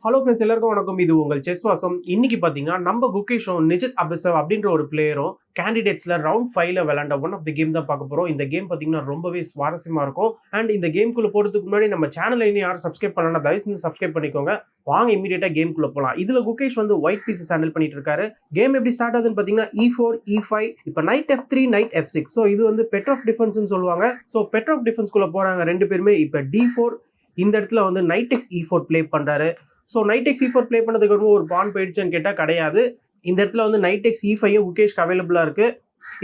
Hello friends, எல்லாருக்கும் வணக்கம். இது உங்கள் செஸ் வாசம். இன்னைக்கு பார்த்தீங்கன்னா நம்ம குகேஷும் நிஜத் அபிசவ் அப்படின்ற ஒரு பிளேயரும் கேண்டிடேட்ஸ்ல ரவுண்ட் 5ல விளையாண்ட ஒன் ஆஃப் தி கேம் தான் பார்க்க போறோம். இந்த கேம் பார்த்தீங்கன்னா ரொம்பவே சுவாரஸ்யமா இருக்கும். அண்ட் இந்த கேம்குள்ள போறதுக்கு முன்னாடி நம்ம சேனலை இன்னும் யாரும் சப்ஸ்கிரைப் பண்ணலன்னா தயவு செஞ்சு சப்ஸ்கிரைப் பண்ணிக்கோங்க. வாங்க இமீடியட்டா கேம்குள்ள போலாம். இதுல குகேஷ் வந்து ஒயிட் பீசஸ் ஹேண்டில் பண்ணிட்டு இருக்காரு. கேம் எப்படி ஸ்டார்ட் ஆகுதுன்னு பார்த்தீங்கன்னா E4 E5 இப்போ night F3 night F6. So இது வந்து பெட் ஆஃப் டிஃபென்ஸ்னு சொல்லுவாங்க. ஸோ பெட் ஆஃப் டிஃபென்ஸ்குள்ள போறாங்க ரெண்டு பேருமே. இப்போ D4 இந்த இடத்துல வந்து நைட் எக்ஸ் E4 பிளே பண்றாரு. So night X E4 play பண்ணதுக்கு அப்புறம் ஒரு பான் போயிடுச்சுன்னு கேட்டால் கிடையாது. இந்த இடத்துல வந்து நைட் எக்ஸ் E5 குகேஷ்க்கு அவைலபிளாக இருக்கு.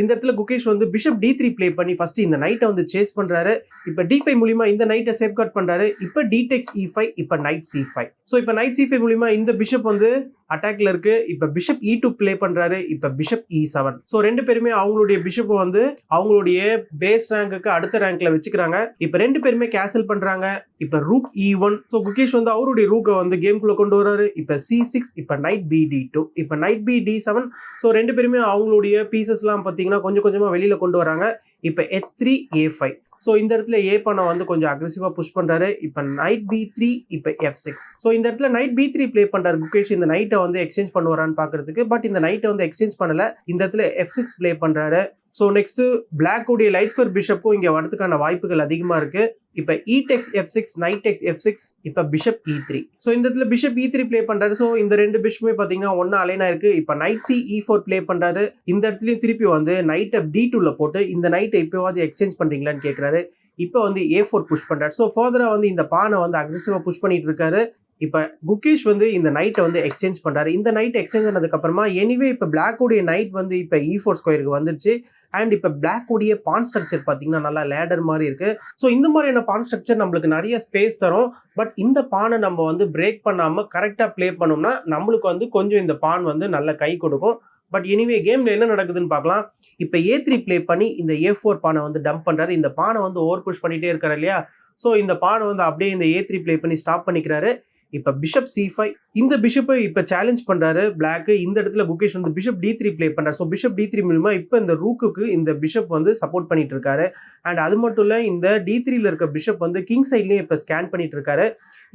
இந்த இடத்துல குகேஷ் வந்து பிஷப் D3 பிளே பண்ணி ஃபர்ஸ்ட் இந்த நைட்டை வந்து சேஸ் பண்றாரு. இப்போ D5 மூலியமா இந்த நைட்டை சேஃப்கார்ட் பண்றாரு. இப்போ D-Takes E5 இப்போ நைட் C5. ஸோ இப்போ நைட் C5 மூலியமா இந்த பிஷப் வந்து அட்டாக்ல இருக்கு. இப்போ பிஷப் E2 பிளே பண்றாரு. இப்போ பிஷப் E7. ஸோ ரெண்டு பேருமே அவங்களுடைய பிஷப் வந்து அவங்களுடைய பேஸ் ரேங்க்கு அடுத்த ரேங்க்ல வச்சுக்கிறாங்க. இப்போ ரெண்டு பேருமே கேசல் பண்றாங்க. இப்போ ரூக் E1. ஸோ குகேஷ் வந்து அவருடைய ரூக்கை வந்து கேம்குள்ள கொண்டு வராரு. இப்போ C6 இப்போ நைட் BD2 இப்போ நைட் BD7. ஸோ ரெண்டு பேருமே அவங்களுடைய பீசஸ்லாம் பார்த்தீங்கன்னா கொஞ்சம் கொஞ்சமா வெளியில கொண்டு வராங்க. இப்போ H3 A5. ஸோ இந்த இடத்துல ஏ பண்ண வந்து கொஞ்சம் அக்ரெசிவா புஷ் பண்றாரு. இப்போ நைட் B3 இப்போ F6. ஸோ இந்த இடத்துல நைட் B3 பிளே பண்றாரு குகேஷ் இந்த நைட்டை வந்து எக்ஸ்சேஞ்ச் பண்ணுவாரான்னு பாக்குறதுக்கு. பட் இந்த நைட்டை வந்து எக்ஸ்சேஞ்ச் பண்ணல. இந்த இடத்துல F6 பிளே பண்றாரு. ஸோ நெக்ஸ்ட் பிளாக் உடைய லைட் ஸ்கொயர் பிஷப்பும் இங்க வரதுக்கான வாய்ப்புகள் அதிகமா இருக்கு. இப்போ E-Takes F6 night Takes F6 இப்போ பிஷப் E3. ஸோ இந்த இடத்துல பிஷப் E3 பிளே பண்றாரு. ஸோ இந்த ரெண்டு பிஷப்புமே பாத்தீங்கன்னா ஒன்னா அலைனா இருக்கு. இப்போ நைட் C E4 பிளே பண்றாரு. இந்த இடத்துலயும் திருப்பி வந்து நைட்டை D2ல போட்டு இந்த நைட்டை இப்போவாது எக்ஸ்சேஞ்ச் பண்றீங்களான்னு கேட்கறாரு. இப்போ வந்து A4 புஷ் பண்றாரு. ஸோ ஃபர்தரா வந்து இந்த பானை வந்து அக்ரெசிவா புஷ் பண்ணிட்டு இருக்காரு. இப்போ குகேஷ் வந்து இந்த நைட்டை வந்து எக்ஸ்சேஞ்ச் பண்றாரு. இந்த நைட் எக்ஸ்சேஞ்ச் ஆனதுக்கு அப்புறமா எனிவே இப்போ பிளாக் உடைய நைட் வந்து இப்போ E4 ஸ்கொயருக்கு வந்துருச்சு. அண்ட் இப்போ பிளாக் உடைய பான் ஸ்ட்ரக்சர் பார்த்தீங்கன்னா நல்லா லேடர் மாதிரி இருக்கு. ஸோ இந்த மாதிரியான பான் ஸ்ட்ரக்சர் நம்மளுக்கு நிறைய ஸ்பேஸ் தரும். பட் இந்த பானை நம்ம வந்து பிரேக் பண்ணாம கரெக்டாக பிளே பண்ணோம்னா நம்மளுக்கு வந்து கொஞ்சம் இந்த பான் வந்து நல்ல கை கொடுக்கும். பட் எனிவே கேம்ல என்ன நடக்குதுன்னு பார்க்கலாம். இப்போ A3 பிளே பண்ணி இந்த A4 பானை வந்து டம்ப் பண்றாரு. இந்த பானை வந்து ஓவர் புஷ் பண்ணிட்டே இருக்காரு இல்லையா. ஸோ இந்த பானை வந்து அப்படியே இந்த A3 பிளே பண்ணி ஸ்டாப் பண்ணிக்கிறாரு. இப்போ பிஷப் C5 இந்த பிஷப்பை இப்போ சேலஞ்ச் பண்றாரு பிளாக். இந்த இடத்துல குகேஷ் வந்து பிஷப் D3 பிளே பண்றாரு. ஸோ பிஷப் D3 மூலமா இப்போ இந்த ரூக்குக்கு இந்த பிஷப் வந்து சப்போர்ட் பண்ணிட்டு இருக்காரு. அண்ட் அது மட்டும் இல்ல இந்த D3ல இருக்க பிஷப் வந்து கிங் சைட்லயும் இப்போ ஸ்கேன் பண்ணிட்டு இருக்காரு.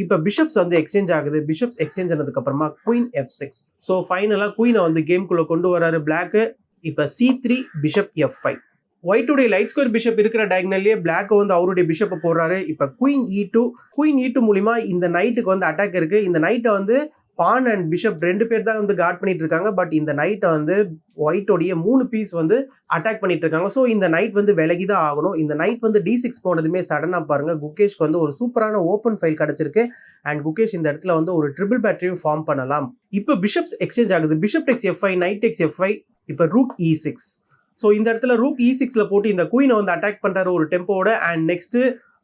இப்போ பிஷப்ஸ் வந்து எக்ஸ்சேஞ்ச் ஆகுது. பிஷப்ஸ் எக்ஸ்சேஞ்ச் ஆனதுக்கு அப்புறமா குயின் F6. ஸோ ஃபைனலா குயினை வந்து கேம்குள்ள கொண்டு வராரு பிளாக். இப்போ C3 பிஷப் F5. ஒயிட்டுடைய லைட் ஸ்கொயர் பிஷப் இருக்கிற டயகனல்லே பிளாக் வந்து அவருடைய பிஷப்பை போடுறாரு. இப்போ குயின் E2 மூலியமா இந்த நைட்டுக்கு வந்து அட்டாக் இருக்கு. இந்த நைட்டை வந்து பான் அண்ட் பிஷப் ரெண்டு பேர் தான் வந்து கார்ட் பண்ணிட்டு இருக்காங்க. பட் இந்த நைட்டை வந்து ஒயிட்டோடைய 3 பீஸ் வந்து அட்டாக் பண்ணிட்டு இருக்காங்க. ஸோ இந்த நைட் வந்து விலகி தான் ஆகணும். இந்த நைட் வந்து D6 போனதுமே சடனாக பாருங்க குகேஷ்க்கு வந்து ஒரு சூப்பரான ஓப்பன் ஃபைல் கிடைச்சிருக்கு. அண்ட் குகேஷ் இந்த இடத்துல வந்து ஒரு ட்ரிபிள் பேட்டரியும் ஃபார்ம் பண்ணலாம். இப்போ பிஷப்ஸ் எக்ஸ்சேஞ்ச் ஆகுது. Bishop Takes F5 night Takes F5 இப்போ ரூக் E6. ஸோ இந்த இடத்துல ரூக் E6ல போட்டு இந்த குயினை வந்து அட்டாக் பண்றாரு ஒரு டெம்போட. அண்ட் நெக்ஸ்ட்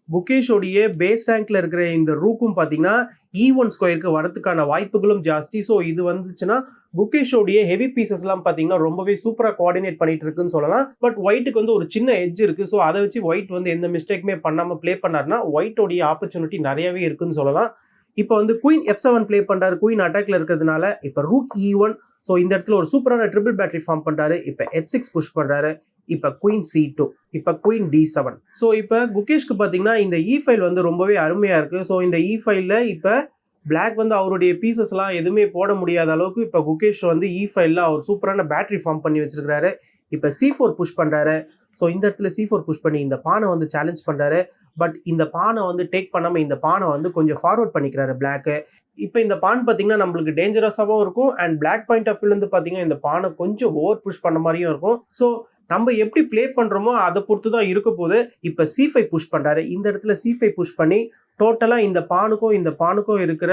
குகேஷோடைய பேஸ் ரேங்க்ல இருக்கிற இந்த ரூக்கும் பார்த்தீங்கன்னா E1 ஸ்கொயருக்கு வரதுக்கான வாய்ப்புகளும் ஜாஸ்தி. ஸோ இது வந்துச்சுன்னா குகேஷோடைய ஹெவி பீசஸ் எல்லாம் பார்த்தீங்கன்னா ரொம்பவே சூப்பராக கோஆர்டினேட் பண்ணிட்டு இருக்குன்னு சொல்லலாம். பட் ஒயிட்டுக்கு வந்து ஒரு சின்ன எட்ஜ் இருக்கு. ஸோ அதை வச்சு ஒயிட் வந்து எந்த மிஸ்டேக்குமே பண்ணாம பிளே பண்ணாருன்னா ஒயிட்டோடைய ஆப்பர்ச்சுனிட்டி நிறையவே இருக்குன்னு சொல்லலாம். இப்போ வந்து குயின் F7 பிளே பண்றாரு. குயின் அட்டாக்ல இருக்கிறதுனால இப்போ ரூக் E1. ஸோ இந்த இடத்துல ஒரு சூப்பரான ட்ரிபிள் பேட்டரி ஃபார்ம் பண்றாரு. இப்போ H6 புஷ் பண்றாரு. இப்போ குயின் C2 இப்போ குயின் D7. ஸோ இப்போ குகேஷ்க்கு பார்த்தீங்கன்னா இந்த E5 வந்து ரொம்பவே அருமையா இருக்கு. ஸோ இந்த E5ல இப்போ பிளாக் வந்து அவருடைய பீசஸ் எல்லாம் எதுவுமே போட முடியாத அளவுக்கு இப்போ குகேஷ் வந்து E5ல அவர் சூப்பரான பேட்டரி ஃபார்ம் பண்ணி வச்சிருக்காரு. இப்போ C4 புஷ் பண்றாரு. ஸோ இந்த இடத்துல C4 புஷ் பண்ணி இந்த பானை வந்து சேலஞ்ச் பண்றாரு. பட் இந்த பானை வந்து டேக் பண்ணாம இந்த பானை வந்து கொஞ்சம் ஃபார்வர்ட் பண்ணிக்கிறாரு பிளாக். இப்போ இந்த பான் பார்த்தீங்கன்னா நம்மளுக்கு டேஞ்சரஸாகவும் இருக்கும். அண்ட் பிளாக் பாயிண்ட் ஆஃப் வியூலேருந்து பார்த்தீங்கன்னா இந்த பானை கொஞ்சம் ஓவர் புஷ் பண்ண மாதிரியும் இருக்கும். ஸோ நம்ம எப்படி பிளே பண்றோமோ அதை பொறுத்து தான் இருக்க போது. இப்போ C5 புஷ் பண்றாரு. இந்த இடத்துல C5 புஷ் பண்ணி டோட்டலா இந்த பானுக்கும் இருக்கிற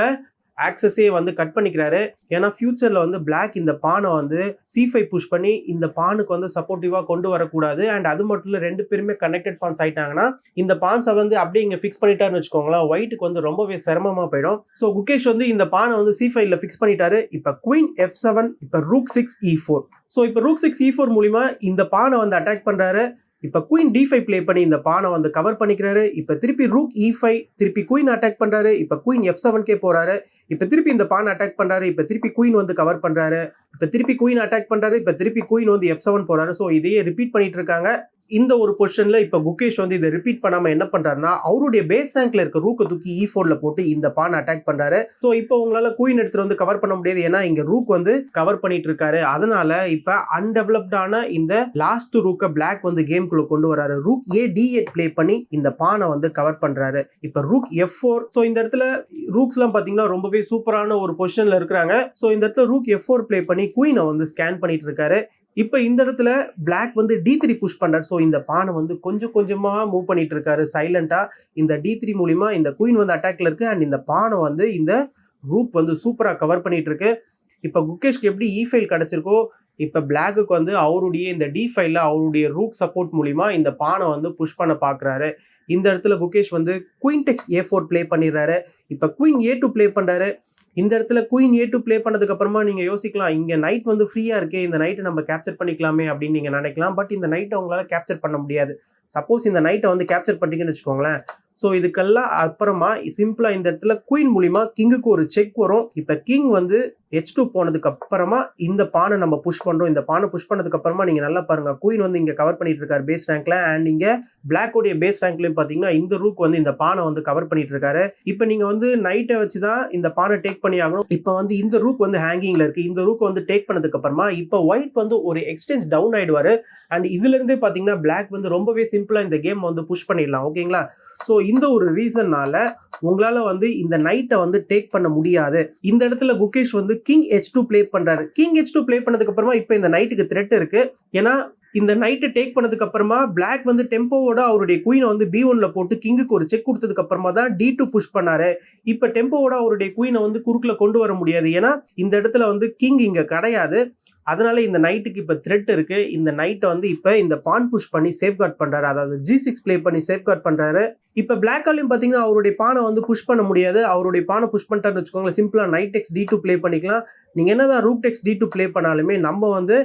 ஆக்சஸே வந்து கட் பண்ணிக்கிறாரு. ஏன்னா ஃபியூச்சர்ல வந்து பிளாக் இந்த பானை வந்து C5 புஷ் பண்ணி இந்த பானுக்கு வந்து சப்போர்ட்டிவா கொண்டு வரக்கூடாது. அண்ட் அது மட்டும் இல்ல ரெண்டு பேருமே கனெக்டட் பான்ஸ் ஆயிட்டாங்கன்னா இந்த பான்ஸை வந்து அப்படியே இங்க ஃபிக்ஸ் பண்ணிட்டாருன்னு வச்சுக்கோங்களேன், ஒயிட்டுக்கு வந்து ரொம்பவே சிரமமா போயிடும். ஸோ குகேஷ் வந்து இந்த பானை வந்து C5ல ஃபிக்ஸ் பண்ணிட்டாரு. இப்போ குயின் F7 இப்போ ரூக் 6 E4. ஸோ இப்போ ரூக் 6 E4 மூலியமா இந்த பானை வந்து அட்டாக் பண்றாரு. இப்போ குயின் D5 பிளே பண்ணி இந்த பானை வந்து கவர் பண்ணிக்கிறாரு. இப்போ திருப்பி ரூக் E5 திருப்பி குயின் அட்டாக் பண்றாரு. இப்போ குயின் F7கே போறாரு. இப்போ திருப்பி இந்த பானை அட்டாக் பண்றாரு. இப்போ திருப்பி குயின் வந்து கவர் பண்றாரு. இப்போ திருப்பி குயின் அட்டாக் பண்றாரு. இப்போ திருப்பி குயின் வந்து F7 போறாரு. ஸோ இதையே ரிப்பீட் பண்ணிட்டு இருக்காங்க. இந்த ஒரு பொசிஷன்ல இப்ப குகேஷ் வந்து இதை ரிப்பீட் பண்ணாம என்ன பண்றாருன்னா அவருடைய பேஸ் ரேங்க்ல இருக்க ரூக்கை தூக்கி E4ல போட்டு இந்த பான் அட்டாக் பண்றாரு. ஸோ இப்போ உங்களால குயின் எடுத்துட்டு வந்து கவர் பண்ண முடியாது, ஏன்னா இங்க ரூக் வந்து கவர் பண்ணிட்டு இருக்காரு. அதனால இப்ப அன்டெவலப்டான இந்த லாஸ்ட் ரூக்கை பிளாக் வந்து கேம்குள்ள கொண்டு வராரு. ரூக் D8 பிளே பண்ணி இந்த பானை வந்து கவர் பண்றாரு. இப்ப ரூக் F4. ஸோ இந்த இடத்துல ரூக்ஸ் எல்லாம் பாத்தீங்கன்னா ரொம்பவே சூப்பரான ஒரு பொசிஷன்ல இருக்கிறாங்க. ஸோ இந்த இடத்துல ரூக் F4 பிளே பண்ணி குயினை வந்து ஸ்கேன் பண்ணிட்டு இருக்காரு. இப்போ இந்த இடத்துல பிளாக் வந்து D3 புஷ் பண்றாரு. ஸோ இந்த பானை வந்து கொஞ்சம் கொஞ்சமா மூவ் பண்ணிட்டு இருக்காரு சைலண்டா. இந்த D3 மூலியமா இந்த குயின் வந்து அட்டாக்ல இருக்கு அண்ட் இந்த பானை வந்து இந்த ரூக் வந்து சூப்பரா கவர் பண்ணிட்டு இருக்கு. இப்போ குகேஷ்க்கு எப்படி E5 கிடைச்சிருக்கோ இப்போ பிளாக்குக்கு வந்து அவருடைய இந்த D5ல அவருடைய ரூக் சப்போர்ட் மூலியமா இந்த பானை வந்து புஷ் பண்ண பாக்குறாரு. இந்த இடத்துல குகேஷ் வந்து குயின் டெக்ஸ் A4 பிளே பண்ணிடுறாரு. இப்போ குயின் A2 பிளே பண்றாரு. இந்த இடத்துல குயின் A2 பிளே பண்ணதுக்கு அப்புறமா நீங்க யோசிக்கலாம், இங்க நைட் வந்து ஃப்ரீயா இருக்கே, இந்த நைட்டை நம்ம கேப்சர் பண்ணிக்கலாமே அப்படின்னு நீங்க நினைக்கலாம். பட் இந்த நைட்டை உங்களால கேப்சர் பண்ண முடியாது. சப்போஸ் இந்த நைட்டை வந்து கேப்சர் பண்ணிட்டீங்கன்னு வச்சுக்கோங்களேன், ஸோ இதுக்கெல்லாம் அப்புறமா சிம்பிளா இந்த இடத்துல குயின் மூலியமா கிங்குக்கு ஒரு செக் வரும். இப்ப கிங் வந்து H2 போனதுக்கு அப்புறமா இந்த பானை நம்ம புஷ் பண்றோம். இந்த பானை புஷ் பண்ணதுக்கு அப்புறமா நீங்க நல்லா பாருங்க, குயின் வந்து இங்க கவர் பண்ணிட்டு இருக்காரு பேஸ் ரேங்க்ல அண்ட் இங்க பிளாக்கோடைய பேஸ் ரேங்க்லயும் பாத்தீங்கன்னா இந்த ரூக் வந்து இந்த பானை வந்து கவர் பண்ணிட்டு இருக்காரு. இப்ப நீங்க வந்து நைட்டை வச்சுதான் இந்த பானை டேக் பண்ணி ஆகணும். இப்ப வந்து இந்த ரூக் வந்து ஹேங்கிங்ல இருக்கு. இந்த ரூக் வந்து டேக் பண்ணதுக்கு அப்புறமா இப்ப ஒயிட் வந்து ஒரு எக்ஸ்டென்ஸ் டவுன் ஆயிடுவாரு அண்ட் இதுல இருந்தே பாத்தீங்கன்னா பிளாக் வந்து ரொம்பவே சிம்பிளா இந்த கேம் வந்து புஷ் பண்ணிடலாம். ஓகேங்களா? ஸோ இந்த ஒரு ரீசன்னால உங்களால வந்து இந்த நைட்டை வந்து டேக் பண்ண முடியாது. இந்த இடத்துல குகேஷ் வந்து கிங் H2 பிளே பண்றாரு. கிங் H2 பிளே பண்ணதுக்கு அப்புறமா இப்போ இந்த நைட்டுக்கு த்ரெட் இருக்கு. ஏன்னா இந்த நைட்டை டேக் பண்ணதுக்கு அப்புறமா பிளாக் வந்து டெம்போவோட அவருடைய குயினை வந்து B1ல போட்டு கிங்குக்கு ஒரு செக் கொடுத்ததுக்கு அப்புறமா தான் D2 புஷ் பண்ணாரு. இப்ப டெம்போவோட அவருடைய குயினை வந்து குறுக்குல கொண்டு வர முடியாது, ஏன்னா இந்த இடத்துல வந்து கிங் இங்க கிடையாது. அதனால இந்த நைட்டுக்கு இப்ப த்ரெட் இருக்கு. இந்த நைட்டை வந்து இப்ப இந்த பான் புஷ் பண்ணி சேஃப்கார்ட் பண்றாரு, அதாவது G6 பிளே பண்ணி சேஃப்கார்ட் பண்றாரு. இப்ப பிளாக்காலையும் பாத்தீங்கன்னா அவருடைய பானை வந்து புஷ் பண்ண முடியாது. அவருடைய பானை புஷ் பண்ணிட்டாருன்னு வச்சுக்கோங்களேன், சிம்பிளா நைட் டெக்ஸ் D2 பிளே பண்ணிக்கலாம். நீங்க என்னதான் ரூக் டெக்ஸ் D2 பிளே பண்ணாலுமே நம்ம வந்து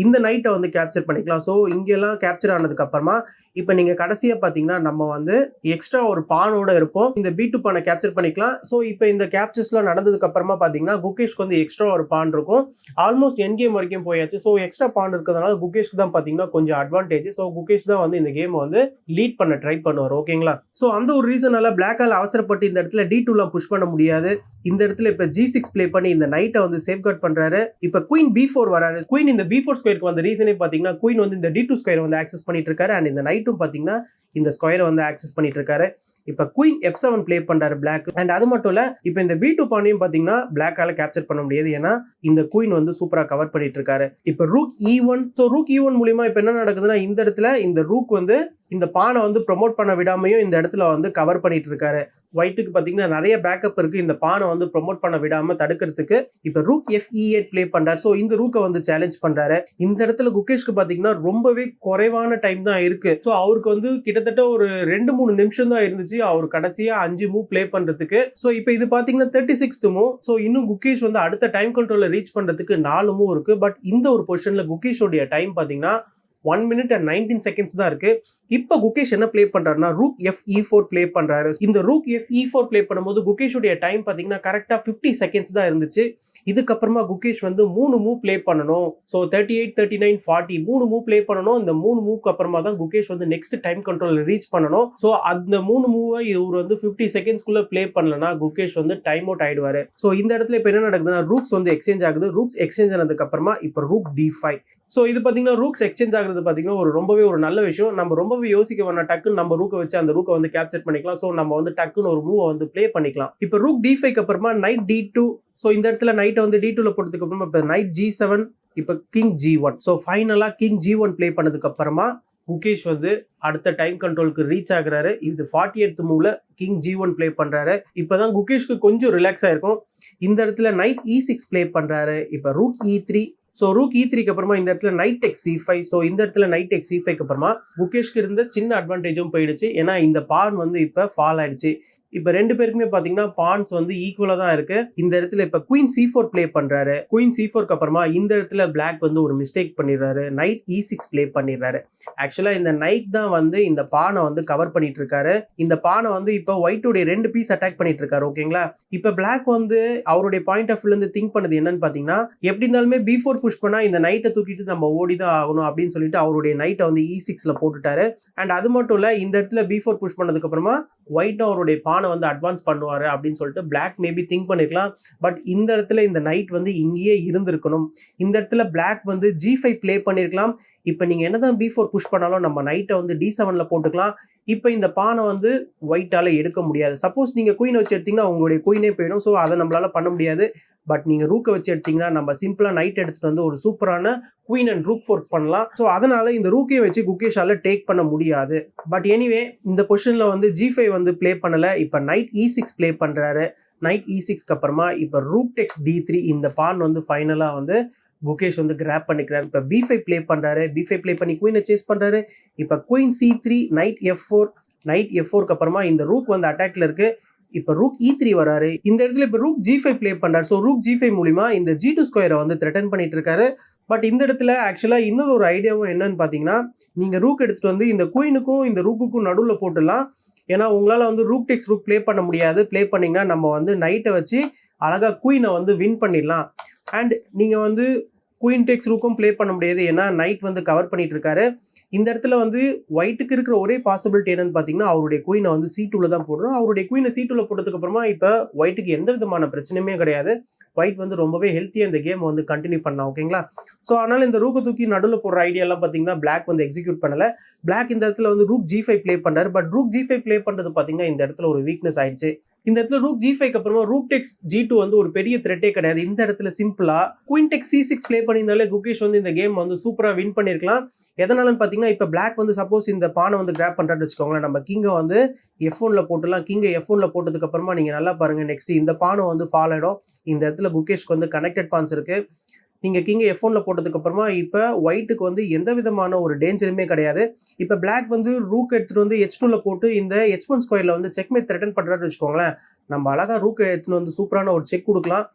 இந்த நைட்டை வந்து கேப்சர் பண்ணிக்கலாம். ஸோ இங்கெல்லாம் கேப்சர் ஆனதுக்கு அப்புறமா இப்போ நீங்க கடைசியா பாத்தீங்கன்னா நம்ம வந்து எக்ஸ்ட்ரா ஒரு பானோட இருப்போம். இந்த B2 பானை கேப்சர் பண்ணிக்கலாம். ஸோ இப்போ இந்த கேப்சர்ஸ்லாம் நடந்ததுக்கு அப்புறமா பாத்தீங்கன்னா குகேஷ்க்கு வந்து எக்ஸ்ட்ரா ஒரு பான் இருக்கும். ஆல்மோஸ்ட் என் கேம் வரைக்கும் போயாச்சு. ஸோ எக்ஸ்ட்ரா பான் இருக்கிறதுனால குகேஷ்க்கு தான் பாத்தீங்கன்னா கொஞ்சம் அட்வான்டேஜ். ஸோ குகேஷ் தான் வந்து இந்த கேம் வந்து லீட் பண்ண ட்ரை பண்ணுவார். ஓகேங்களா? ஸோ அந்த ஒரு ரீசனால பிளாக்கால அவசரப்பட்டு இந்த இடத்துல D2லாம் புஷ் பண்ண முடியாது. இந்த இடத்துல இப்ப G6 பிளே பண்ணி இந்த நைட்டை வந்து சேஃப்கார்ட் பண்றாரு. இப்ப குயின் B4 வராரு. குயின் இந்த B4 ஸ்கொயருக்கு வந்த ரீசனே பாத்தீங்கன்னா குயின் வந்து இந்த D2 ஸ்கொயர் வந்து ஆக்சஸ் பண்ணிட்டு இருக்காரு அண்ட் இந்த நைட்டும் பாத்தீங்கன்னா இந்த ஸ்கொயரை வந்து ஆக்சஸ் பண்ணிட்டு இருக்காரு. இப்ப குயின் F7 பிளே பண்றாரு பிளாக் அண்ட் அது மட்டும் இல்ல இப்ப இந்த B2 பானையும் பாத்தீங்கன்னா பிளாக்கால கேப்சர் பண்ண முடியாது, ஏன்னா இந்த குயின் வந்து சூப்பரா கவர் பண்ணிட்டு இருக்காரு. இப்ப rook E1. So rook E1 மூலியமா இப்ப என்ன நடக்குதுன்னா இந்த இடத்துல இந்த ரூக் வந்து இந்த பானை வந்து ப்ரொமோட் பண்ண விடாமையும் இந்த இடத்துல வந்து கவர் பண்ணிட்டு இருக்காரு. ஒயிட்டுக்கு பாத்தீங்கன்னா நிறைய பேக்கப் இருக்கு இந்த பானை வந்து ப்ரொமோட் பண்ண விடாம தடுக்கிறதுக்கு. இப்ப ரூக் FE8 பிளே பண்றாரு. ஸோ இந்த ரூக்கை வந்து சேலஞ்ச் பண்றாரு. இந்த இடத்துல குகேஷ்க்கு பாத்தீங்கன்னா ரொம்பவே குறைவான டைம் தான் இருக்கு. ஸோ அவருக்கு வந்து கிட்டத்தட்ட ஒரு 2-3 நிமிஷம் தான் இருந்துச்சு அவர் கடைசியா 5 மூவ் பிளே பண்றதுக்கு. ஸோ இப்போ இது பாத்தீங்கன்னா 36th மூவ். ஸோ இன்னும் குகேஷ் வந்து அடுத்த டைம் கண்ட்ரோல ரீச் பண்றதுக்கு 4 மூவ் இருக்கு. பட் இந்த ஒரு பொசிஷன்ல குகேஷோடைய டைம் பாத்தீங்கன்னா 1 minute and 19 seconds தான் இருக்கு. இப்ப குகேஷ் என்ன பிளே பண்றாருன்னா ரூக் FE4 பிளே பண்றாரு. இந்த ரூக் FE4 பிளே பண்ணும்போது குகேஷோடைய டைம் பாத்தீங்கன்னா கரெக்டா 50 seconds தான் இருந்துச்சு. இதுக்கப்புறமா குகேஷ் வந்து 3 மூவ் பிளே பண்ணணும். ஸோ 38, 39, 40 3 மூவ் பிளே பண்ணணும். இந்த 3 மூவ்க்கு அப்புறமா தான் குகேஷ் வந்து நெக்ஸ்ட் டைம் கண்ட்ரோல் ரீச் பண்ணணும். ஸோ அந்த 3 மூவை இவர் வந்து 50 செகண்ட்ஸ்குள்ள பிளே பண்ணலன்னா குகேஷ் வந்து டைம் அவுட் ஆயிடுவாரு. ஸோ இந்த இடத்துல இப்ப என்ன நடக்குதுன்னா ரூக்ஸ் வந்து எக்ஸ்சேஞ்ச் ஆகுது. ரூக்ஸ் எக்ஸ்சேஞ்ச் ஆனதுக்கு அப்புறமா இப்ப ரூக் D5. ஸோ இது பார்த்தீங்கன்னா ரூக்ஸ் எக்ஸ்சேஞ்ச் ஆகுறது பார்த்தீங்கன்னா ரொம்பவே ஒரு நல்ல விஷயம். நம்ம ரொம்பவே யோசிக்க வேணாம், டக்குன்னு நம்ம ரூக்கை வச்சு அந்த ரூக்கை வந்து கேப்சர் பண்ணிக்கலாம். ஸோ நம்ம வந்து டக்குன்னு ஒரு மூவை வந்து பிளே பண்ணிக்கலாம். இப்போ ரூக் D5க்கு அப்புறமா நைட் D2. ஸோ இந்த இடத்துல நைட்டை வந்து D2ல போட்டதுக்கு அப்புறமா இப்போ நைட் G7, இப்போ கிங் G1. ஸோ ஃபைனலாக கிங் G1 பிளே பண்ணதுக்கு அப்புறமா குகேஷ் வந்து அடுத்த டைம் கண்ட்ரோலுக்கு ரீச் ஆகுறாரு. இது 48th மூவ்ல கிங் G1 பிளே பண்றாரு. இப்பதான் குகேஷ்க்கு கொஞ்சம் ரிலாக்ஸ் ஆயிருக்கும். இந்த இடத்துல நைட் E6 பிளே பண்றாரு. இப்போ ரூக் E3. ஸோ ரூக் E3க்கு அப்புறமா இந்த இடத்துல நைட் டெக்ஸ் C5. ஸோ இந்த இடத்துல நைட் டெக்ஸ் C5க்கு அப்புறமா குகேஷ்க்கு இருந்த சின்ன அட்வான்டேஜும் போயிடுச்சு, ஏன்னா இந்த பான் வந்து இப்போ ஃபால் ஆயிடுச்சு. இப்ப 2 பேருக்குமே பாத்தீங்கன்னா பான்ஸ் வந்து ஈக்குவலா தான் இருக்கு. இந்த இடத்துல இப்ப குயின் C4 ப்ளே பண்றாரு. குயின் C4க்கு அப்புறமா இந்த இடத்துல பிளாக் வந்து ஒரு மிஸ்டேக் பண்ணிடுறாரு. நைட் E6 ப்ளே பண்ணிடுறாரு. ஆக்சுவலா இந்த நைட் தான் வந்து இந்த பானை வந்து கவர் பண்ணிட்டு இருக்காரு. இந்த பானை வந்து இப்ப ஒயிட்டோட 2 பீஸ் அட்டாக் பண்ணிட்டு இருக்காரு. ஓகேங்களா? இப்ப பிளாக் வந்து அவருடைய பாயிண்ட் ஆஃப் வியூல இருந்து திங்க் பண்ணது என்னன்னு பாத்தீங்கன்னா, எப்படி இருந்தாலுமே B4 புஷ் பண்ணா இந்த நைட்டை தூக்கிட்டு நம்ம ஓடிதான் ஆகணும் அப்படின்னு சொல்லிட்டு அவருடைய நைட்டை வந்து E6ல போட்டுட்டாரு. அண்ட் அது மட்டும் இல்ல, இந்த இடத்துல B4 புஷ் பண்ணதுக்கு அப்புறமா ஒயிட் அவருடைய பானை வந்து அட்வான்ஸ் பண்ணுவாரு அப்படின்னு சொல்லிட்டு பிளாக் மேபி திங்க் பண்ணிருக்கலாம். பட் இந்த இடத்துல இந்த நைட் வந்து இங்கேயே இருந்திருக்கணும். இந்த இடத்துல பிளாக் வந்து G5 ப்ளே பண்ணிருக்கலாம். இப்ப நீங்க என்னதான் B4 புஷ் பண்ணாலும் நம்ம நைட்டை வந்து D7ல போட்டுக்கலாம். இப்ப இந்த பானை வந்து ஒயிட்டால எடுக்க முடியாது. சப்போஸ் நீங்க குயின் வச்சு எடுத்தீங்கன்னா உங்களுடைய குயினே போயிடும். ஸோ அதை நம்மளால பண்ண முடியாது. பட் நீங்க ரூக்கை வச்சு எடுத்தீங்கன்னா நம்ம சிம்பிளா நைட் எடுத்துட்டு வந்து ஒரு சூப்பரான குயின் அண்ட் ரூக் ஃபோர்க் பண்ணலாம். ஸோ அதனால இந்த ரூக்கையை வச்சு குகேஷால டேக் பண்ண முடியாது. பட் எனிவே இந்த பொசிஷன்ல வந்து G5 வந்து ப்ளே பண்ணல. இப்ப நைட் E6 ப்ளே பண்றாரு. நைட் E6க்கு அப்புறமா இப்ப ரூக் டெக்ஸ் D3 இந்த பான் வந்து ஃபைனலா வந்து குகேஷ் வந்து கிராப் பண்ணிக்கிறாரு. இப்ப B5 ப்ளே பண்றாரு. B5 ப்ளே பண்ணி குயினை சேஸ் பண்றாரு. இப்ப queen C3 night F4 night F4க்கு அப்புறமா இந்த ரூக் வந்து அட்டாக்ல இருக்கு. இப்ப ரூக் E3 வராரு. இந்த இடத்துல இப்ப ரூக் G5 ப்ளே பண்றாரு. ஸோ ரூக் G5 மூலியமா இந்த G2 ஸ்கொயரை வந்து த்ரெட்டன் பண்ணிட்டு இருக்காரு. பட் இந்த இடத்துல ஆக்சுவலா இன்னொரு ஒரு ஐடியாவும் என்னன்னு பாத்தீங்கன்னா, நீங்க ரூக் எடுத்துட்டு வந்து இந்த குயினுக்கும் இந்த ரூக்குக்கும் நடுவுல போட்டுடலாம். ஏன்னா உங்களால வந்து ரூக் டெக்ஸ் ரூக் ப்ளே பண்ண முடியாது. ப்ளே பண்ணீங்கன்னா நம்ம வந்து நைட்டை வச்சு அழகா குயினை வந்து வின் பண்ணிடலாம். அண்ட் நீங்க வந்து குயின் டெக்ஸ் ரூக்கும் ப்ளே பண்ண முடியாது. ஏன்னா நைட் வந்து கவர் பண்ணிட்டு இருக்காரு. இந்த இடத்துல வந்து ஒயிட்டுக்கு இருக்கிற ஒரே பாசிபிலிட்டி என்னன்னு பாத்தீங்கன்னா, அவருடைய குயினை வந்து C2ல தான் போடணும். அவருடைய குயினை C2ல போட்டதுக்கு அப்புறமா இப்ப ஒயிட்டுக்கு எந்த விதமான பிரச்சனையுமே கிடையாது. ஒயிட் வந்து ரொம்பவே ஹெல்த்தியா இந்த கேம் வந்து கண்டினியூ பண்ணலாம். ஓகேங்களா? ஸோ அதனால இந்த ரூக்கை தூக்கி நடுவில் போடுற ஐடியா எல்லாம் பாத்தீங்கன்னா பிளாக் வந்து எக்ஸிக்யூட் பண்ணல. பிளாக் இந்த இடத்துல வந்து ரூக் G5 ப்ளே பண்றாரு. பட் ரூக் G5 ப்ளே பண்றது பாத்தீங்கன்னா இந்த இடத்துல ஒரு வீக்னஸ் ஆயிடுச்சு. இந்த இடத்துல ரூக் G5க்கு அப்புறமா ரூக் டெக்ஸ் G2 வந்து ஒரு பெரிய த்ரெட்டே கிடையாது. இந்த இடத்துல சிம்பிளா குயின் டெக்ஸ் C6 ப்ளே பண்ணியிருந்தாலே குகேஷ் வந்து இந்த கேம் வந்து சூப்பரா வின் பண்ணிருக்கலாம். எதனாலன்னு பாத்தீங்கன்னா, இப்ப பிளாக் வந்து சப்போஸ் இந்த பானை வந்து கிராப் பண்றான்னு வச்சுக்கோங்களேன், நம்ம கிங்கை வந்து F1ல போட்டுலாம். கிங்கை F1ல போட்டதுக்கு அப்புறமா நீங்க நல்லா பாருங்க, நெக்ஸ்ட் இந்த பானை வந்து ஃபால் ஆயிடும். இந்த இடத்துல குகேஷ்க்கு வந்து கனெக்டட் பான்ஸ் இருக்கு. நீங்க கிங்கை F1ல போட்டதுக்கு அப்புறமா இப்ப ஒயிட்டுக்கு வந்து எந்த விதமான ஒரு டேஞ்சருமே கிடையாது. இப்ப பிளாக் வந்து ரூக் எடுத்துட்டு வந்து H2ல போட்டு இந்த H1 ஸ்கொயர்ல வந்து செக்மேட் த்ரெட்டன் பண்றாருன்னு வச்சுக்கோங்களேன், நம்ம அழகா ரூக் எடுத்துட்டு வந்து சூப்பரான ஒரு செக் கொடுக்கலாம்.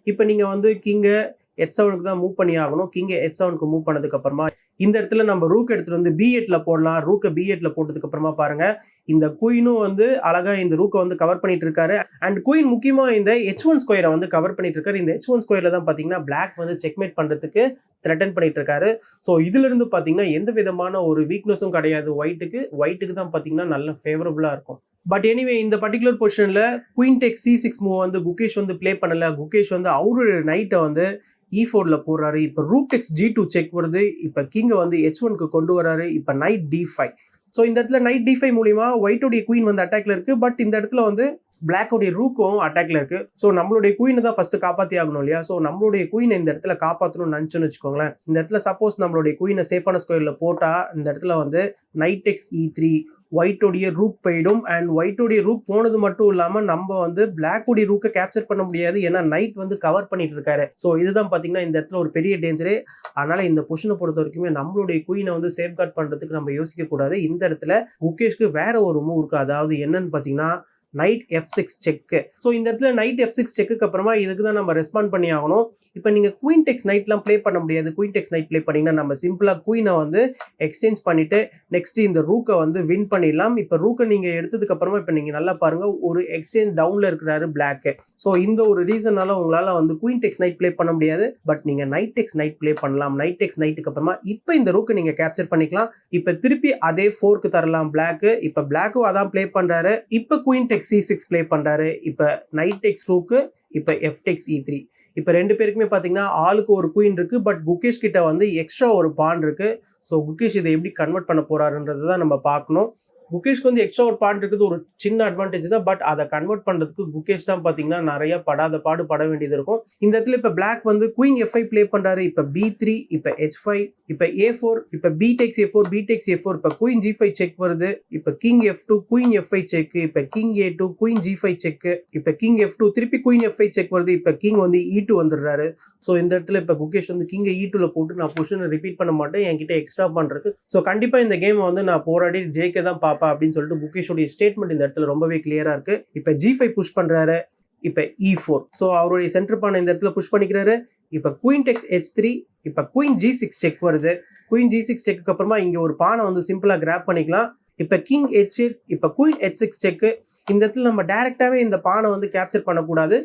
இப்ப நீங்க வந்து கிங்கை H7க்கு தான் மூவ் பண்ணி ஆகணும். கிங்கை H7க்கு மூவ் பண்ணதுக்கு அப்புறமா இந்த இடத்துல நம்ம ரூக் எடுத்துட்டு வந்து B8ல போடலாம். ரூக்கை B8ல போட்டதுக்கு அப்புறமா பாருங்க, இந்த குயினும் வந்து அழகா இந்த ரூக்கை வந்து கவர் பண்ணிட்டு இருக்காரு. அண்ட் குயின் முக்கியமா இந்த H1 ஸ்கொயரை வந்து கவர் பண்ணிட்டு இருக்காரு. இந்த H1 ஸ்கொயர்ல தான் பாத்தீங்கன்னா பிளாக் வந்து செக்மேட் பண்றதுக்கு த்ரெட்டன் பண்ணிட்டு இருக்காரு. ஸோ இதுல இருந்து பாத்தீங்கன்னா எந்த விதமான ஒரு வீக்னஸும் கிடையாது ஒயிட்டுக்கு. ஒயிட்டுக்கு தான் பாத்தீங்கன்னா நல்ல ஃபேவரபிளா இருக்கும். பட் எனிவே இந்த பர்டிகுலர் பொசிஷன்ல குயின் டெக்ஸ் C6 மூவ் வந்து குகேஷ் வந்து ப்ளே பண்ணல. குகேஷ் வந்து அவருடைய நைட்டை வந்து E4ல போடுறாரு. இப்ப ரூக் டெக்ஸ் G2 செக் வருது. இப்ப கிங்கை வந்து H1க்கு கொண்டு வராரு. இப்ப நைட் D5. ஸோ இந்த இடத்துல நைட் D5 மூலியமா ஒயிட்டோடைய குயின் வந்து அட்டாக்ல இருக்கு. பட் இந்த இடத்துல வந்து பிளாக்கோடைய ரூக்கும் அட்டாக்ல இருக்கு. ஸோ நம்மளுடைய குயினை தான் ஃபர்ஸ்ட் காப்பாத்தி ஆகணும் இல்லையா? ஸோ நம்மளுடைய குயினை இந்த இடத்துல காப்பாற்றணும்னு நினைச்சோன்னு வச்சுக்கோங்களேன், இந்த இடத்துல சப்போஸ் நம்மளுடைய குயினை சேஃபான ஸ்கொயர்ல போட்டா இந்த இடத்துல வந்து நைட் டெக்ஸ் E3 ஒயிட்டோடைய ரூக் போயிடும். அண்ட் ஒயிட்டோடைய ரூக் போனது மட்டும் இல்லாம நம்ம வந்து பிளாக்கோடைய ரூக்கை கேப்சர் பண்ண முடியாது. ஏன்னா நைட் வந்து கவர் பண்ணிட்டு இருக்காரு. ஸோ இதுதான் பாத்தீங்கன்னா இந்த இடத்துல ஒரு பெரிய டேஞ்சரே. அதனால இந்த பொசிஷனை பொறுத்த வரைக்குமே நம்மளுடைய குயினை வந்து சேஃப்கார்ட் பண்றதுக்கு நம்ம யோசிக்க கூடாது. இந்த இடத்துல குகேஷ்க்கு வேற ஒரு மூவ் இருக்கு. அதாவது என்னன்னு பாத்தீங்கன்னா நைட் F6 செக். ஸோ இந்த இடத்துல நைட் F6 செக்குக்கு அப்புறமா இதுக்கு தான் நம்ம ரெஸ்பாண்ட் பண்ணி ஆகணும். இப்போ நீங்க குயின் டெக்ஸ் நைட்லாம் ப்ளே பண்ண முடியாது. குயின் டெக்ஸ் நைட் ப்ளே பண்ணீங்கன்னா நம்ம சிம்பிளா குயினை வந்து எக்ஸ்சேஞ்ச் பண்ணிட்டு நெக்ஸ்ட் இந்த ரூக்கை வந்து வின் பண்ணிடலாம். இப்போ ரூக்கை நீங்க எடுத்ததுக்கு அப்புறமா இப்போ நீங்க நல்லா பாருங்க, ஒரு எக்ஸ்சேஞ்ச் டவுன்ல இருக்கிறாரு பிளாக். ஸோ இந்த ஒரு ரீசனால உங்களால வந்து குயின் டெக்ஸ் நைட் ப்ளே பண்ண முடியாது. பட் நீங்க நைட் டெக்ஸ் நைட் ப்ளே பண்ணலாம். நைட் டெக்ஸ் நைட்டுக்கு அப்புறமா இப்போ இந்த ரூக்கை நீங்க கேப்சர் பண்ணிக்கலாம். இப்போ திருப்பி அதே 4க்கு தரலாம் பிளாக். இப்போ பிளாக்கும் அதான் ப்ளே பண்றாரு. இப்போ குயின் டெக்ஸ் C6 ப்ளே பண்றாரு. இப்போ நைட் டெக்ஸ் ரூக்கு, இப்போ F டெக்ஸ் E3. இப்போ 2 பேருக்குமே பாத்தீங்கன்னா ஆளுக்கு ஒரு குயின் இருக்கு. பட் குகேஷ் கிட்ட வந்து எக்ஸ்ட்ரா ஒரு பான் இருக்கு. ஸோ குகேஷ் இதை எப்படி கன்வெர்ட் பண்ண போறாருன்றதை தான் நம்ம பார்க்கணும். குகேஷ்க்கு வந்து எக்ஸ்ட்ரா ஒரு பாயிண்ட் இருக்குது, ஒரு சின்ன அட்வான்டேஜ் தான். பட் அதை கன்வெர்ட் பண்றதுக்கு குகேஷ் தான் பாத்தீங்கன்னா நிறைய பட வேண்டியது இருக்கும். இந்த இடத்துல இப்ப பிளாக் வந்து குயின் F5 ப்ளே பண்றாரு. இப்ப B3, இப்ப H5, இப்ப A4, இப்ப B takes A4, B takes A4, இப்ப குயின் G5 செக் வருது. இப்ப king F2, queen F5 check. இப்ப king A2, queen G5 check. இப்ப கிங் F2, திருப்பி குயின் F5 செக் வருது. இப்ப கிங் வந்து E2 வந்துடுறாரு. ஸோ இந்த இடத்துல இப்ப குகேஷ் வந்து கிங்கை E2ல போட்டு நான் பொசிஷனை ரிப்பீட் பண்ண மாட்டேன், என்கிட்ட எக்ஸ்ட்ரா பண்றதுக்கு. ஸோ கண்டிப்பா இந்த கேம் வந்து நான் போராடி ஜெயிக்க தான் பார்ப்பேன். பாப்பா அப்படின்னு சொல்லிட்டு குகேஷோடைய ஸ்டேட்மெண்ட் இந்த இடத்துல ரொம்பவே கிளியரா இருக்கு. இப்ப G5 புஷ் பண்றாரு. இப்ப E4. ஸோ அவருடைய சென்டர் பானை இந்த இடத்துல புஷ் பண்ணிக்கிறாரு. இப்ப குயின் டெக்ஸ் H3. இப்ப குயின் G6 செக் வருது. குயின் G6 செக்கு அப்புறமா இங்க ஒரு பானை வந்து சிம்பிளா கிராப் பண்ணிக்கலாம். இப்ப கிங் H8. இப்ப குயின் H6 செக்கு. இந்த இடத்துல நம்ம டைரக்டாவே இந்த பானை வந்து கேப்சர் பண்ணக்கூடாது.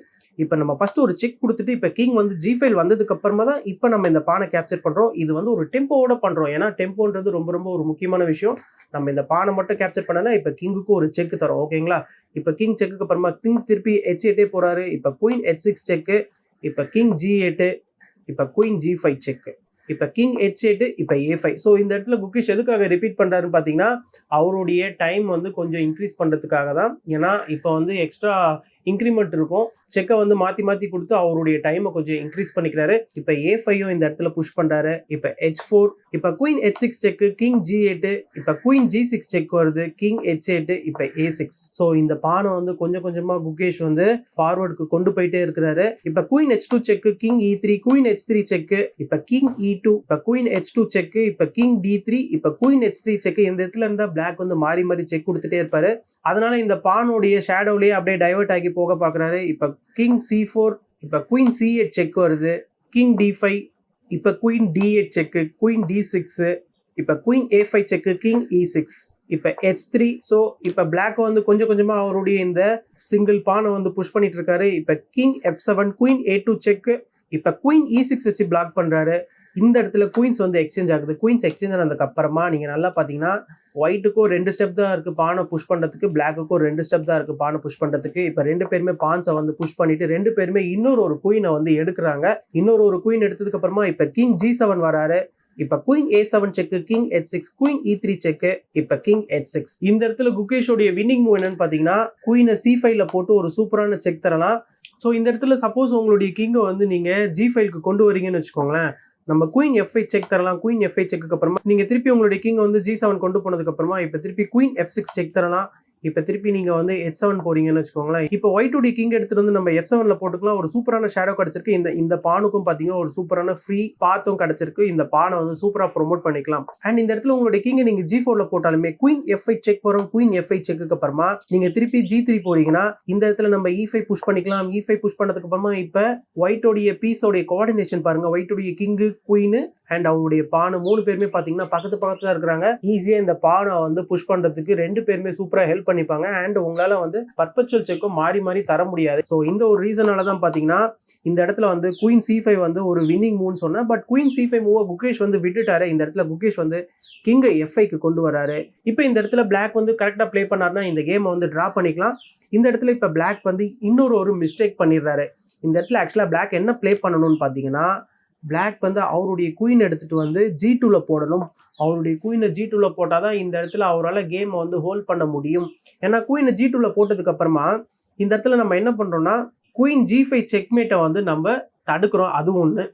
இப்ப நம்ம ஃபர்ஸ்ட் ஒரு செக் கொடுத்துட்டு இப்ப கிங் வந்து G5 வந்ததுக்கு அப்புறமா தான் இப்ப நம்ம இந்த பானை கேப்சர் பண்றோம். இது வந்து ஒரு டெம்போவோட பண்றோம். ஏன்னா டெம்போன்றது ரொம்ப ரொம்ப ஒரு முக்கியமான விஷயம். நம்ம இந்த பானை மட்டும் கேப்சர் பண்ணனா இப்ப கிங்குக்கு ஒரு செக் தரோம். ஓகேங்களா? இப்ப கிங் செக்குக்கு அப்புறமா கிங் திருப்பி H8 போறாரு. இப்ப குயின் H6 செக்கு. இப்ப கிங் G8. இப்ப குயின் G5 செக். இப்ப கிங் H8. இப்ப A5. ஸோ இந்த இடத்துல குகேஷ் எதுக்காக ரிப்பீட் பண்றாருன்னு பாத்தீங்கன்னா அவருடைய டைம் வந்து கொஞ்சம் இன்க்ரீஸ் பண்றதுக்காக தான். ஏன்னா இப்ப வந்து எக்ஸ்ட்ரா இன்க்ரிமெண்ட் இருக்கும். செக்கை வந்து மாத்தி மாத்தி கொடுத்து அவருடைய டைமை கொஞ்சம் இன்க்ரீஸ் பண்ணிக்கிறாரு. இப்ப A5 இந்த இடத்துல புஷ் பண்றாரு. இப்ப H4. இப்ப குயின் H6 செக்கு. King G8. இப்ப குயின் G6 செக் வருது. King H8. இப்ப A6. ஸோ இந்த பானை வந்து கொஞ்சம் கொஞ்சமா குகேஷ் வந்து ஃபார்வர்டுக்கு கொண்டு போயிட்டே இருக்கிறாரு. இப்ப queen H2 check. King E3. Queen H3 check. இப்ப கிங் E2. இப்ப குயின் H2 செக்கு. இப்ப கிங் D3. இப்ப குயின் H3 செக்கு. இந்த இடத்துல இருந்தா பிளாக் வந்து மாறி மாறி செக் கொடுத்துட்டே இருப்பாரு. அதனால இந்த பானுடைய ஷேடோலயே அப்படியே டைவர்ட் ஆகி போக பாக்குறாரு. இப்ப கிங் C4. இப்ப குயின் C8 செக் வருது. King D5. இப்ப குயின் D8 செக்கு. Queen D6. இப்ப குயின் A5 செக்கு. King E6. இப்ப H3. ஸோ இப்ப பிளாக் வந்து கொஞ்சம் கொஞ்சமா அவருடைய இந்த சிங்கிள் பானை வந்து புஷ் பண்ணிட்டு இருக்காரு. இப்ப கிங் F7. குயின் A2 செக்கு. இப்ப குயின் E6 வச்சு பிளாக் பண்றாரு. இந்த இடத்துல குயின்ஸ் வந்து எக்ஸ்சேஞ்ச் ஆகுது. குயின்ஸ் எக்ஸ்சேஞ்ச் ஆனதுக்கு அப்புறமா நீங்க நல்லா பாத்தீங்கன்னா ஒயிட்டுக்கும் 2 ஸ்டெப் தான் இருக்கு பானை புஷ் பண்றதுக்கு. பிளாக்குக்கும் 2 ஸ்டெப் தான் இருக்கு பானை புஷ் பண்றதுக்கு. இப்ப 2 பேருமே பான்ஸை வந்து புஷ் பண்ணிட்டு 2 பேருமே இன்னொரு ஒரு குயினை வந்து எடுக்கிறாங்க. இன்னொரு ஒரு குயின் எடுத்ததுக்கு அப்புறமா இப்ப கிங் G7 வராரு. இப்ப queen A7 check. King H6. Queen E3 check. இப்ப கிங் H6. இந்த இடத்துல குகேஷோடைய வின்னிங் மூவ் என்னன்னு பாத்தீங்கன்னா குயினை C5ல போட்டு ஒரு சூப்பரான செக் தரலாம். ஸோ இந்த இடத்துல சப்போஸ் உங்களுடைய கிங்கை வந்து நீங்க G5க்கு கொண்டு வரீங்கன்னு வச்சுக்கோங்களேன். நம்ம குயின் F5 செக் தரலாம். குயின் F5 செக்கு அப்புறமா நீங்க திருப்பி உங்களுடைய கிங் வந்து G7 கொண்டு போனதுக்கு அப்புறமா இப்ப திருப்பி குயின் F6 செக் தரலாம். இப்ப திருப்பி நீங்க வந்து H7 போறீங்கன்னு வச்சுக்கோங்களேன். இப்போ ஒயிட்டுடைய கிங் எடுத்துட்டு வந்து நம்ம F7ல போட்டுக்கலாம். ஒரு சூப்பரான ஷேடோ கிடைச்சிருக்கு. இந்த பானுக்கும் பாத்தீங்கன்னா ஒரு சூப்பரான ஃப்ரீ பாத்தும் கிடைச்சிருக்கு. இந்த பானை வந்து சூப்பரா ப்ரோமோட் பண்ணிக்கலாம். அண்ட் இந்த இடத்துல உங்களுடைய கிங் நீங்க G4ல போட்டாலுமே குயின் F5 செக் வரும். குயின் F5 செக்கு அப்புறமா நீங்க திருப்பி G3 போறீங்கன்னா இந்த இடத்துல நம்ம E5 புஷ் பண்ணிக்கலாம். E5 புஷ் பண்ணதுக்கு அப்புறமா இப்ப ஒயிட்டோடைய பீஸோடைய கோஆர்டினேஷன் பாருங்க. ஒயிட்டோடைய கிங் குயின் அண்ட் அவருடைய பானை 3 பேருமே பாத்தீங்கன்னா பக்கத்து பக்கத்துல இருக்கிறாங்க. ஈஸியா இந்த பானை வந்து புஷ் பண்றதுக்கு 2 பேருமே சூப்பரா ஹெல்ப் பண்ணிப்பாங்க. அண்ட் உங்களால வந்து பர்பச்சுவல் செக்கும் மாறி மாறி தர முடியாது. ஸோ இந்த ஒரு ரீசனால தான் பாத்தீங்கன்னா இந்த இடத்துல வந்து குயின் C5 வந்து ஒரு வின்னிங் மூவ்னு சொன்னேன். பட் குயின் C5 மூவ குகேஷ் வந்து விட்டுட்டாரு. இந்த இடத்துல குகேஷ் வந்து கிங்கை F5க்கு கொண்டு வராரு. இப்போ இந்த இடத்துல பிளாக் வந்து கரெக்டா பிளே பண்ணாருன்னா இந்த கேமை வந்து டிரா பண்ணிக்கலாம். இந்த இடத்துல இப்ப பிளாக் வந்து இன்னொரு ஒரு மிஸ்டேக் பண்ணிடுறாரு. இந்த இடத்துல ஆக்சுவலா பிளாக் என்ன பிளே பண்ணணும்னு பாத்தீங்கன்னா பிளாக் வந்து அவருடைய குயின் எடுத்துட்டு வந்து G2ல போடணும். அவருடைய குயினை G2ல போட்டாதான் இந்த இடத்துல அவரால் கேமை வந்து ஹோல்ட் பண்ண முடியும். ஏன்னா குயினை G2ல போட்டதுக்கு அப்புறமா இந்த இடத்துல நம்ம என்ன பண்றோம்னா குயின் G5 செக்மேட்டை வந்து நம்ம தடுக்கிறோம். அது ஒண்ணு.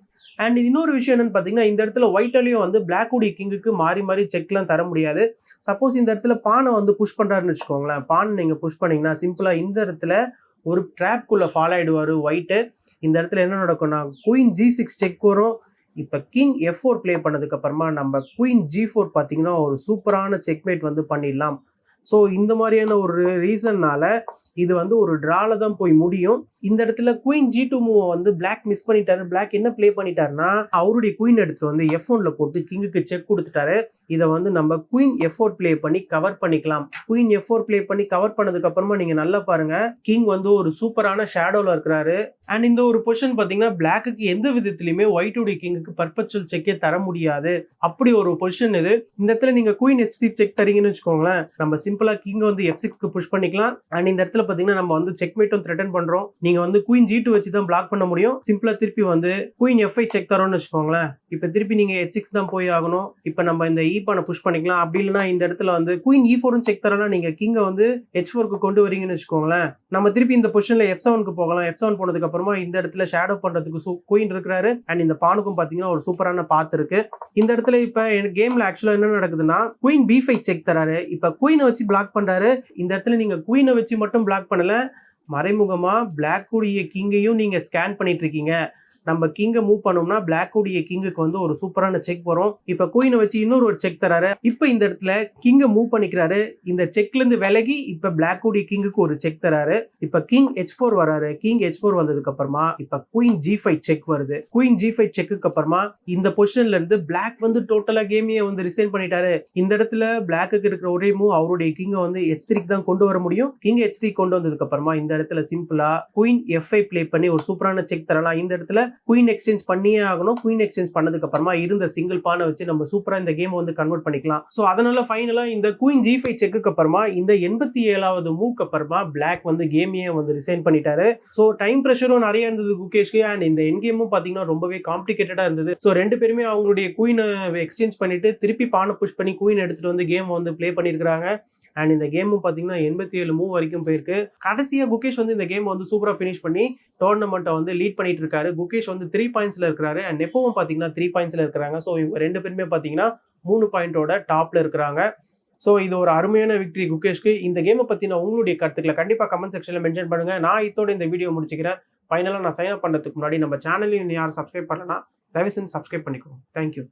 அண்ட் இன்னொரு விஷயம் என்னன்னு பாத்தீங்கன்னா இந்த இடத்துல ஒயிட்டாலையும் வந்து பிளாக் உடைய கிங்குக்கு மாறி மாறி செக்லாம் தர முடியாது. சப்போஸ் இந்த இடத்துல பானை வந்து புஷ் பண்றாருன்னு வச்சுக்கோங்களேன். பானை நீங்க புஷ் பண்ணீங்கன்னா சிம்பிளா இந்த இடத்துல ஒரு ட்ராப்குள்ள ஃபாலோ ஆயிடுவாரு ஒயிட்டு. இந்த இடத்துல என்ன நடக்கும்னா குயின் G6 செக் வரும். இப்ப கிங் F4 பிளே பண்ணதுக்கு அப்புறமா நம்ம குயின் G4 பாத்தீங்கன்னா ஒரு சூப்பரான செக்மேட் வந்து பண்ணிடலாம். ஸோ இந்த மாதிரியான ஒரு ரீசன்னால இது வந்து ஒரு டிரால தான் போய் முடியும். இந்த இடத்துல குயின் G2 மூவ் வந்து பிளாக் மிஸ் பண்ணிட்டாரு. பிளாக் என்ன பிளே பண்ணிட்டாருன்னா அவருடைய குயின் எடுத்துட்டு வந்து F1ல போட்டு கிங்குக்கு செக் கொடுத்துட்டாரு. இதை வந்து நம்ம குயின் F4 பிளே பண்ணி கவர் பண்ணிக்கலாம். குயின் F4 பிளே பண்ணி கவர் பண்ணதுக்கு அப்புறமா நீங்க நல்லா பாருங்க கிங் வந்து ஒரு சூப்பரான ஷேடோல இருக்கிறாரு. அண்ட் இந்த ஒரு பொசிஷன் பாத்தீங்கன்னா பிளாக்கு எந்த விதத்திலுமே ஒயிட்டுடைய கிங்குக்கு பர்பச்சுவல் செக்கே தர முடியாது. அப்படி ஒரு பொசிஷன் இது. இந்த இடத்துல நீங்க குயின் H3 செக் தரீங்கன்னு வச்சுக்கோங்களேன். நம்ம சிம்பிளா கிங் வந்து F6க்கு புஷ் பண்ணிக்கலாம். அண்ட் இந்த இடத்துல பாத்தீங்கன்னா நம்ம வந்து செக்மேட்டும் த்ரெட்டன் பண்றோம். நீங்க வந்து குயின் G2 வச்சு தான் பிளாக் பண்ண முடியும். சிம்பிளா திருப்பி வந்து குயின் F5 செக் தரோம்னு வச்சுக்கோங்களேன். இப்ப திருப்பி நீங்க H6 தான் போய் ஆகணும். இப்ப நம்ம இந்த E பானை புஷ் பண்ணிக்கலாம். அப்படி இல்லைன்னா இந்த இடத்துல வந்து குயின் E4 செக் தரலாம். நீங்க கிங்கை வந்து H4க்கு கொண்டு வரீங்கன்னு வச்சுக்கோங்களேன். நம்ம திருப்பி இந்த பொசிஷன்ல F7க்கு போகலாம். F7 போனதுக்கு அப்புறமா இந்த இடத்துல ஷேடோ பண்றதுக்கு குயின் இருக்கிறாரு. அண்ட் இந்த பானுக்கும் பாத்தீங்கன்னா ஒரு சூப்பரான பாத் இருக்கு. இந்த இடத்துல இப்ப கேம்ல ஆக்சுவலா என்ன நடக்குதுன்னா குயின் B5 செக் தராரு. இப்ப குயினை வச்சு பிளாக் பண்றாரு. இந்த இடத்துல நீங்க குயினை வச்சு மட்டும் பிளாக் பண்ணல, மறைமுகமா பிளாக் உடைய கிங்கையும் நீங்க ஸ்கேன் பண்ணிட்டு இருக்கீங்க. நம்ம கிங்கை மூவ் பண்ணோம்னா பிளாக் உடைய கிங்குக்கு வந்து ஒரு சூப்பரான செக் வரும். இப்ப குயினை வச்சு இன்னொரு ஒரு செக் தராரு. இப்ப இந்த இடத்துல கிங்கை மூவ் பண்ணிக்கிறாரு. இந்த செக்ல இருந்து விலகி இப்ப பிளாக் உடைய கிங்குக்கு ஒரு செக் தராரு. இப்ப கிங் h4 வராரு. கிங் h4 வந்ததுக்கு அப்புறமா இப்ப குயின் g5 செக் வருது. குயின் g5 செக்குக்கு அப்புறமா இந்த பொசிஷன்ல இருந்து பிளாக் வந்து டோட்டலா கேமையே வந்து ரிசைன் பண்ணிட்டாரு. இந்த இடத்துல பிளாக்கு இருக்கிற ஒரே மூவ் அவருடைய கிங்கை வந்து h3 தான் கொண்டு வர முடியும். கிங் h3 கொண்டு வந்ததுக்கு அப்புறமா இந்த இடத்துல சிம்பிளா குயின் f5 பிளே பண்ணி ஒரு சூப்பரான செக் தரலாம். இந்த இடத்துல குயின் எக்ஸ்சேஞ்ச் பண்ணியே ஆகணும். குயின் எக்ஸ்சேஞ்ச் பண்ணதுக்கு அப்புறமா இருந்த சிங்கிள் பானை வச்சு நம்ம சூப்பரா இந்த கேம் வந்து கன்வெர்ட் பண்ணிக்கலாம். சோ அதனால ஃபைனலா இந்த குயின் g5 செக்குக்கு அப்புறமா இந்த 87வது மூவ்க்கு அப்புறமா பிளாக் வந்து கேமையே வந்து ரிசைன் பண்ணிட்டாரு. சோ டைம் பிரஷரும் நிறைய இருந்தது குகேஷ்க்கு. அண்ட் இந்த என் கேமும் பாத்தீங்கன்னா ரொம்பவே காம்ப்ளிகேட்டடா இருந்தது. சோ ரெண்டு பேருமே அவங்களுடைய குயினை எக்ஸ்சேஞ்ச் பண்ணிட்டு திருப்பி பானை புஷ் பண்ணி குயின் எடுத்துட்டு வந்து கேம் வந்து பிளே பண்ணிருக்காங்க. அண்ட் இந்த கேமும் பாத்தீங்கன்னா 87 மூவ் வரைக்கும் போயிருக்கு. கடைசியா குகேஷ் வந்து இந்த கேம் வந்து சூப்பரா ஃபினிஷ் பண்ணி டோர்னமெண்ட்டை வந்து லீட் பண்ணிட்டு இருக்காரு. குகேஷ் வந்து 3 பாயிண்ட்ஸ்ல இருக்காரு. அண்ட் நெப்போவும் பாத்தீங்கன்னா 3 பாயிண்ட்ஸ்ல இருக்காங்க. ஸோ இவங்க ரெண்டு பேருமே பாத்தீங்கன்னா 3 பாயிண்டோட டாப்ல இருக்கிறாங்க. ஸோ இது ஒரு அருமையான விக்டரி குகேஷ்க்கு. இந்த கேமை பத்தின உங்களுடைய கருத்துக்களை கண்டிப்பா கமெண்ட் செக்ஷன்ல மென்ஷன் பண்ணுங்க. நான் இதோட இந்த வீடியோ முடிச்சுக்கிறேன். ஃபைனலா நான் சைன் அப் பண்றதுக்கு முன்னாடி நம்ம சேனலையும் யாரும் சப்ஸ்கிரைப் பண்ணலன்னா தயவு செஞ்சு சப்ஸ்கிரைப் பண்ணிக்கோங்க. தேங்க்யூ.